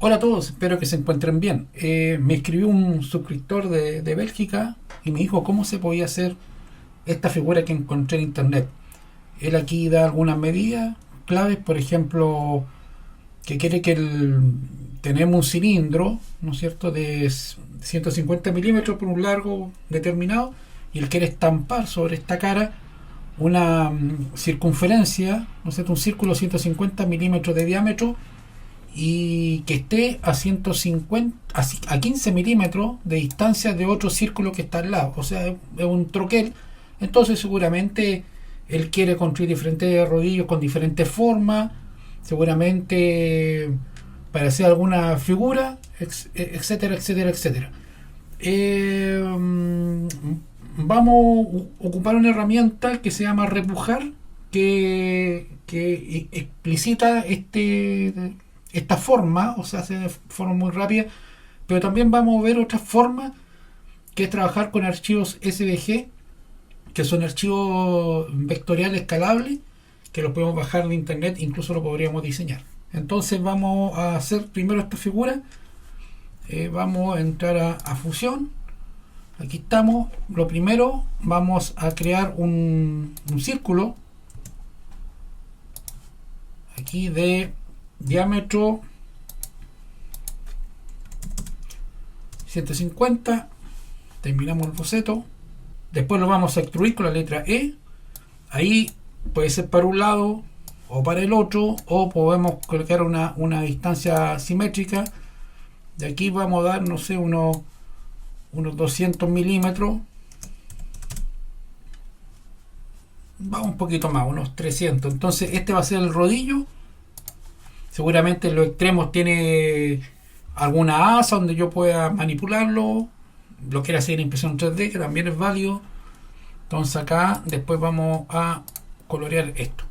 Hola a todos, espero que se encuentren bien. Me escribió un suscriptor de Bélgica y me dijo cómo se podía hacer esta figura que encontré en internet. Él aquí da algunas medidas claves, por ejemplo, que quiere que tenemos un cilindro, ¿no es cierto?, de 150 milímetros por un largo determinado y él quiere estampar sobre esta cara una circunferencia, ¿no es cierto?, un círculo 150 milímetros de diámetro y que esté a 150 a 15 milímetros de distancia de otro círculo que está al lado, o sea, es un troquel. Entonces seguramente él quiere construir diferentes rodillos con diferentes formas, seguramente para hacer alguna figura, etcétera, etcétera, etcétera. Vamos a ocupar una herramienta que se llama repujar, que explicita esta forma, o sea, hace de forma muy rápida, pero también vamos a ver otras formas, que es trabajar con archivos SVG, que son archivos vectoriales escalables, que los podemos bajar de internet, incluso lo podríamos diseñar. Entonces vamos a hacer primero esta figura. Vamos a entrar a Fusión. Aquí estamos. Lo primero, vamos a crear un círculo aquí de diámetro 150. Terminamos el boceto. Después lo vamos a extruir con la letra E. Ahí puede ser para un lado o para el otro, o podemos colocar una distancia simétrica. De aquí vamos a dar, no sé, unos 200 milímetros. Vamos un poquito más, unos 300. Entonces este va a ser el rodillo. Seguramente en los extremos tiene alguna asa donde yo pueda manipularlo. Lo quiero hacer en impresión 3D, que también es válido. Entonces acá después vamos a colorear esto.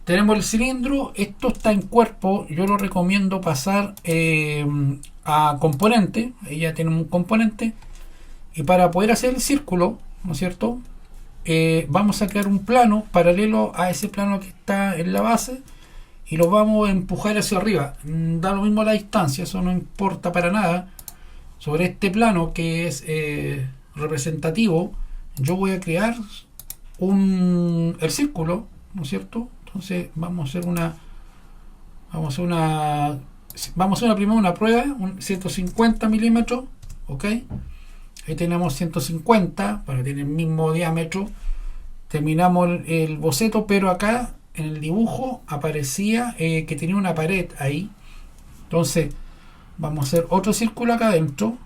Tenemos el cilindro, esto está en cuerpo. Yo lo recomiendo pasar a componente. Ahí ya tenemos un componente. Y para poder hacer el círculo, ¿no es cierto?, vamos a crear un plano paralelo a ese plano que está en la base y lo vamos a empujar hacia arriba. Da lo mismo la distancia, eso no importa para nada. Sobre este plano que es representativo, yo voy a crear el círculo, ¿no es cierto? Entonces vamos a hacer una vamos a hacer primero una prueba, 150 milímetros, ¿ok? Ahí tenemos 150 para tener el mismo diámetro. Terminamos el boceto, pero acá en el dibujo aparecía que tenía una pared ahí. Entonces vamos a hacer otro círculo acá adentro.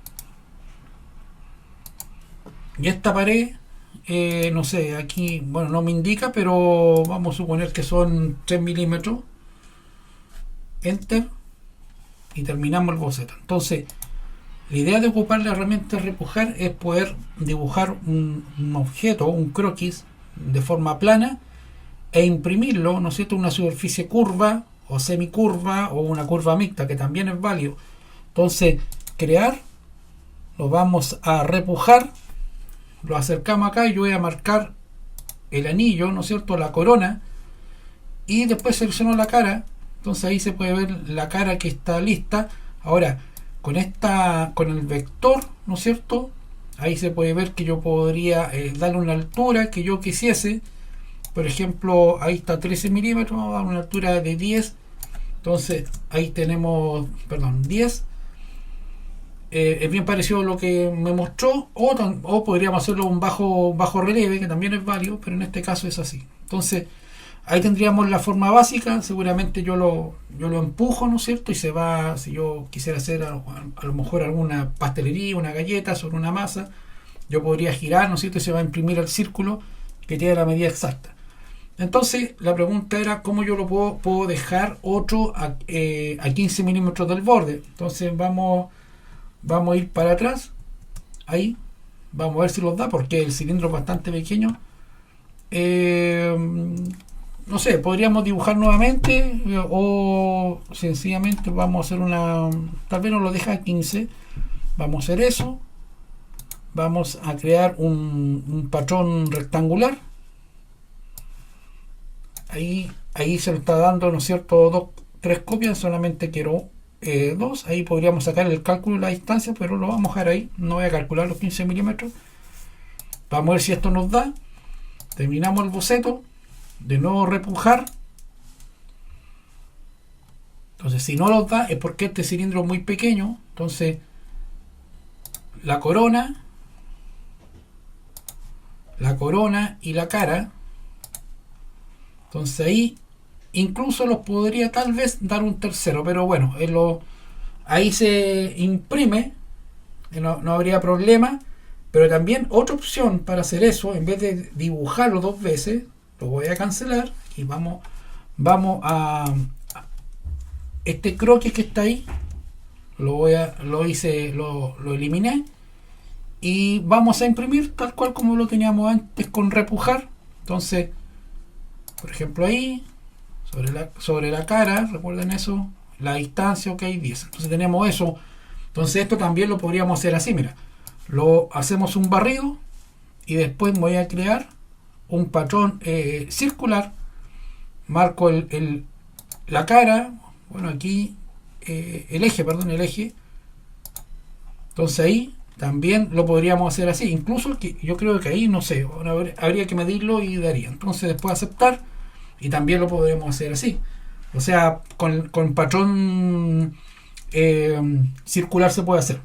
Y esta pared, no sé, aquí, bueno, no me indica, pero vamos a suponer que son 3 milímetros. Enter. Y terminamos el boceto. Entonces, la idea de ocupar la herramienta repujar es poder dibujar un objeto, un croquis, de forma plana e imprimirlo, ¿no es cierto?, una superficie curva o semicurva o una curva mixta, que también es válido. Entonces, crear, lo vamos a repujar, lo acercamos acá y yo voy a marcar el anillo, ¿no es cierto?, la corona, y después selecciono la cara. Entonces ahí se puede ver la cara que está lista. Ahora, con el vector, ¿no es cierto?, ahí se puede ver que yo podría darle una altura que yo quisiese. Por ejemplo, ahí está 13 milímetros, vamos a dar una altura de 10. Entonces ahí tenemos, perdón, 10. Es bien parecido a lo que me mostró, o podríamos hacerlo un bajo relieve, que también es válido, pero en este caso es así. Entonces ahí tendríamos la forma básica. Seguramente yo lo empujo, ¿no es cierto?, y se va. Si yo quisiera hacer a lo mejor alguna pastelería, una galleta sobre una masa, yo podría girar, ¿no es cierto?, y se va a imprimir el círculo que tiene la medida exacta. Entonces la pregunta era cómo yo lo puedo dejar otro a 15 milímetros del borde. Entonces vamos a ir para atrás. Ahí vamos a ver si los da, porque el cilindro es bastante pequeño. No sé, podríamos dibujar nuevamente, o sencillamente vamos a hacer tal vez nos lo deja a 15. Vamos a hacer eso. Vamos a crear un patrón rectangular. Ahí se le está dando, ¿no es cierto?, tres copias. Solamente quiero 2, ahí podríamos sacar el cálculo de la distancia, pero lo vamos a dejar ahí, no voy a calcular los 15 milímetros. Vamos a ver si esto nos da. Terminamos el boceto, de nuevo repujar. Entonces si no lo da es porque este cilindro es muy pequeño. Entonces la corona y la cara, entonces ahí incluso los podría tal vez dar un tercero, pero bueno, ahí se imprime, no habría problema. Pero también otra opción para hacer eso, en vez de dibujarlo dos veces, lo voy a cancelar y vamos a este croquis que está ahí, lo eliminé y vamos a imprimir tal cual como lo teníamos antes con repujar. Entonces, por ejemplo, ahí sobre la cara, recuerden eso, la distancia, ok, 10. Entonces tenemos eso. Entonces esto también lo podríamos hacer así, mira. Lo hacemos un barrido y después voy a crear un patrón circular. Marco la cara, bueno, aquí el eje. Entonces ahí también lo podríamos hacer así. Incluso que yo creo que ahí, no sé, habría que medirlo y daría. Entonces después aceptar y también lo podríamos hacer así. O sea, con patrón circular se puede hacer.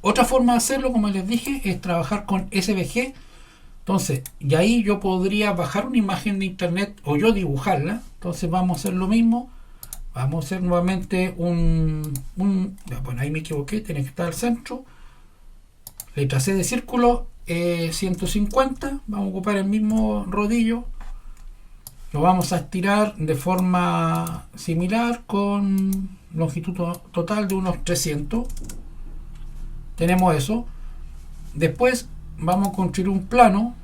Otra forma de hacerlo, como les dije, es trabajar con SVG. Entonces, y ahí yo podría bajar una imagen de internet o yo dibujarla. Entonces vamos a hacer lo mismo. Vamos a hacer nuevamente bueno, ahí me equivoqué, tiene que estar al centro. Letra C de círculo, 150. Vamos a ocupar el mismo rodillo. Lo vamos a estirar de forma similar con longitud total de unos 300. Tenemos eso. Después vamos a construir un plano.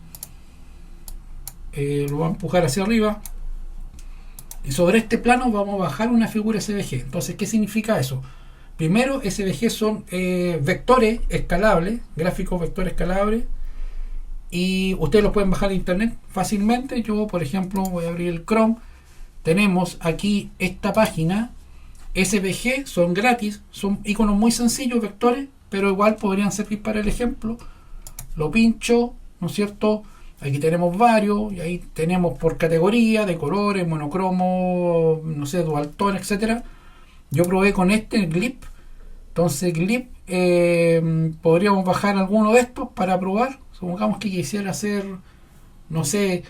Lo vamos a empujar hacia arriba. Y sobre este plano vamos a bajar una figura SVG. Entonces, ¿qué significa eso? Primero, SVG son vectores escalables, gráficos vectores escalables. Y ustedes los pueden bajar de internet fácilmente. Yo, por ejemplo, voy a abrir el Chrome. Tenemos aquí esta página. SVG son gratis. Son iconos muy sencillos, vectores, pero igual podrían servir para el ejemplo. Lo pincho, ¿no es cierto? Aquí tenemos varios, y ahí tenemos por categoría de colores, monocromo, no sé, dual tone, etcétera. Yo probé con el GLIP. Entonces GLIP podríamos bajar alguno de estos para probar. Supongamos que quisiera hacer, no sé,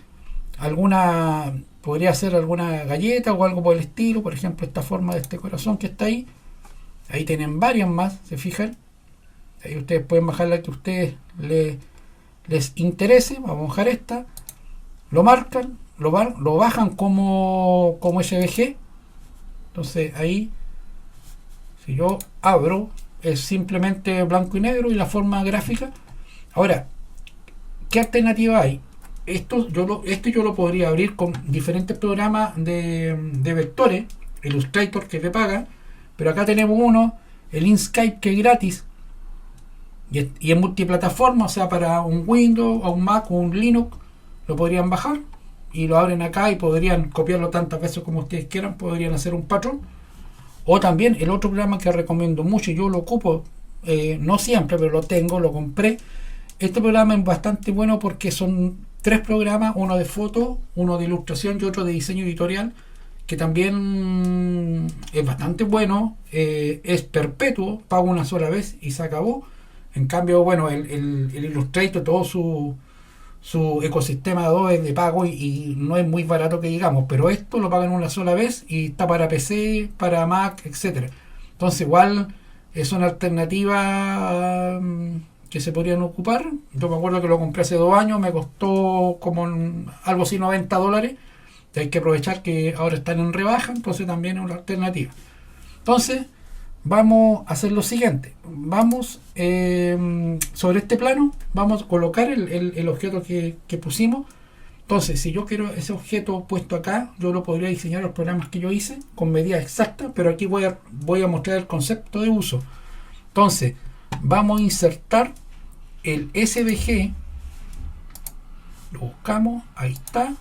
podría hacer alguna galleta o algo por el estilo. Por ejemplo, esta forma de este corazón que está ahí. Ahí tienen varias más, ¿se fijan? Ahí ustedes pueden bajar la que a ustedes les interese. Vamos a bajar esta. Lo marcan, lo bajan como SVG. Entonces ahí, si yo abro, es simplemente blanco y negro y la forma gráfica. Ahora, ¿qué alternativa hay? Esto yo lo podría abrir con diferentes programas de vectores. Illustrator, que te paga. Pero acá tenemos uno, el Inkscape, que es gratis. Y es multiplataforma, o sea, para un Windows, o un Mac o un Linux, lo podrían bajar y lo abren acá y podrían copiarlo tantas veces como ustedes quieran. Podrían hacer un patrón. O también el otro programa que recomiendo mucho, yo lo ocupo, no siempre, pero lo compré. Este programa es bastante bueno porque son 3 programas, uno de foto, uno de ilustración y otro de diseño editorial, que también es bastante bueno. Es perpetuo, pago una sola vez y se acabó. En cambio, bueno, el Illustrator, todo su ecosistema de Adobe es de pago y no es muy barato que digamos, pero esto lo pagan una sola vez y está para PC, para Mac, etcétera. Entonces igual es una alternativa que se podrían ocupar. Yo me acuerdo que lo compré hace 2 años, me costó como algo así $90. Hay que aprovechar que ahora están en rebaja, entonces también es una alternativa. Entonces vamos a hacer lo siguiente. Vamos sobre este plano, vamos a colocar el objeto que pusimos. Entonces, si yo quiero ese objeto puesto acá, yo lo podría diseñar los programas que yo hice con medidas exactas, pero aquí voy a mostrar el concepto de uso. Entonces, vamos a insertar el SVG. Lo buscamos, ahí está.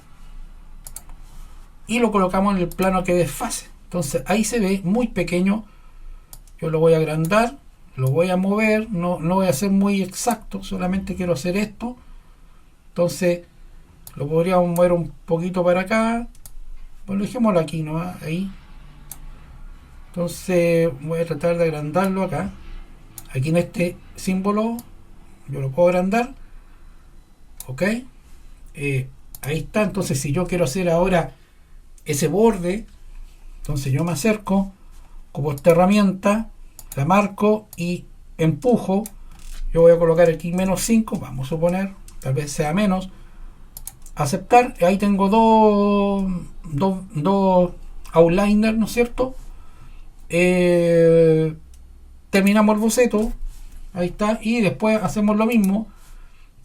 Y lo colocamos en el plano que desfase. Entonces, ahí se ve muy pequeño yo lo voy a agrandar, lo voy a mover, no voy a ser muy exacto, solamente quiero hacer esto. Entonces lo podríamos mover un poquito para acá, bueno, dejémoslo aquí, ¿no? Ahí. Entonces voy a tratar de agrandarlo acá, aquí en este símbolo, yo lo puedo agrandar, ok. Ahí está. Entonces si yo quiero hacer ahora ese borde, entonces yo me acerco, como esta herramienta, la marco y empujo. Yo voy a colocar aquí -5, vamos a suponer, tal vez sea menos, aceptar. Ahí tengo dos outliners, ¿no es cierto? Terminamos el boceto, ahí está, y después hacemos lo mismo,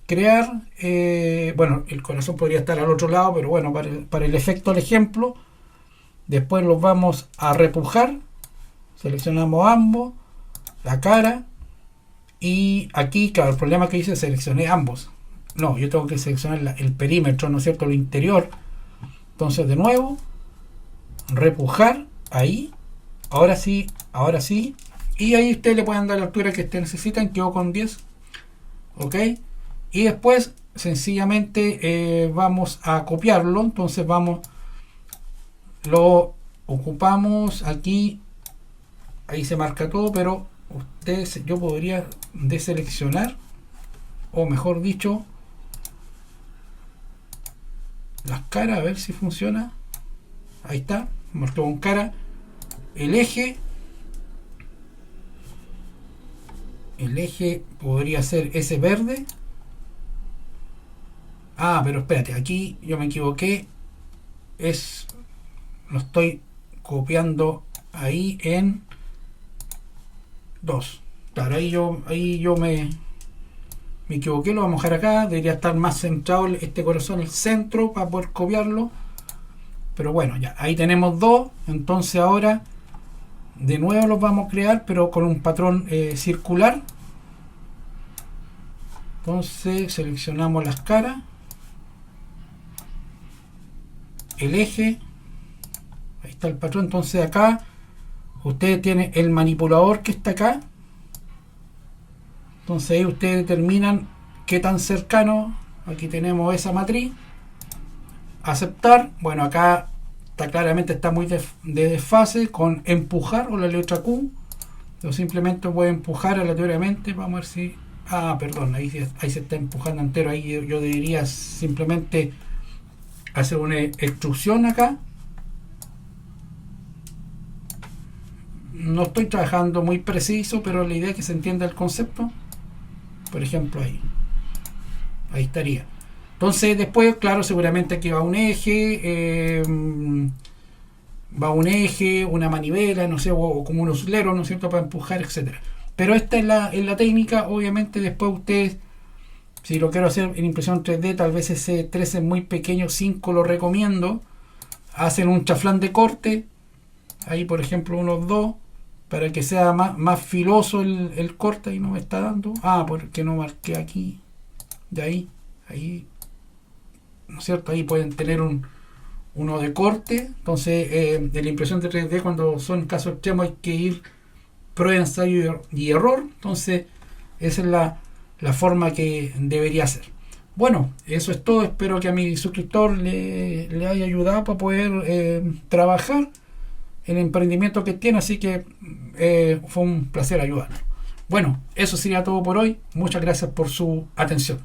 crear, bueno, el corazón podría estar al otro lado, pero bueno, para el efecto del ejemplo, después los vamos a repujar, seleccionamos ambos, la cara, y aquí, claro, el problema que hice, seleccioné ambos, no, yo tengo que seleccionar el perímetro, ¿no es cierto?, el interior. Entonces de nuevo, repujar, ahí, ahora sí, y ahí ustedes le pueden dar la altura que ustedes necesitan, quedó con 10, ok, y después sencillamente vamos a copiarlo. Entonces lo ocupamos aquí, ahí se marca todo, pero yo podría deseleccionar, o mejor dicho, las caras, a ver si funciona. Ahí está, marcó con cara. El eje podría ser ese verde. Pero espérate, aquí yo me equivoqué, lo estoy copiando ahí en 2. Claro, ahí yo me equivoqué, lo vamos a dejar acá, debería estar más centrado este corazón en el centro para poder copiarlo, pero bueno, ya, ahí tenemos 2. Entonces ahora de nuevo los vamos a crear, pero con un patrón circular. Entonces seleccionamos las caras, el eje, ahí está el patrón. Entonces acá ustedes tienen el manipulador que está acá, entonces ahí ustedes determinan qué tan cercano. Aquí tenemos esa matriz, aceptar. Bueno, acá claramente está muy de desfase, con empujar o la letra Q. Yo simplemente voy a empujar aleatoriamente, vamos a ver si, perdón, ahí se está empujando entero. Ahí yo debería simplemente hacer una extrusión acá. No estoy trabajando muy preciso, pero la idea es que se entienda el concepto. Por ejemplo, ahí estaría. Entonces después, claro, seguramente aquí va un eje, una manivela, no sé, o como un uslero, ¿no es cierto?, para empujar, etcétera. Pero esta es la técnica. Obviamente después ustedes, si lo quiero hacer en impresión 3D, tal vez ese 3 es muy pequeño, 5 lo recomiendo. Hacen un chaflán de corte, ahí por ejemplo unos 2, para que sea más filoso el corte. Ahí no me está dando, porque no marqué aquí, de ahí, ¿no es cierto? Ahí pueden tener uno de corte. Entonces de la impresión de 3D, cuando son casos extremos, hay que ir prueba, ensayo y error. Entonces esa es la forma que debería ser. Bueno, eso es todo. Espero que a mi suscriptor le haya ayudado para poder trabajar el emprendimiento que tiene. Así que fue un placer ayudarlo. Bueno, eso sería todo por hoy. Muchas gracias por su atención.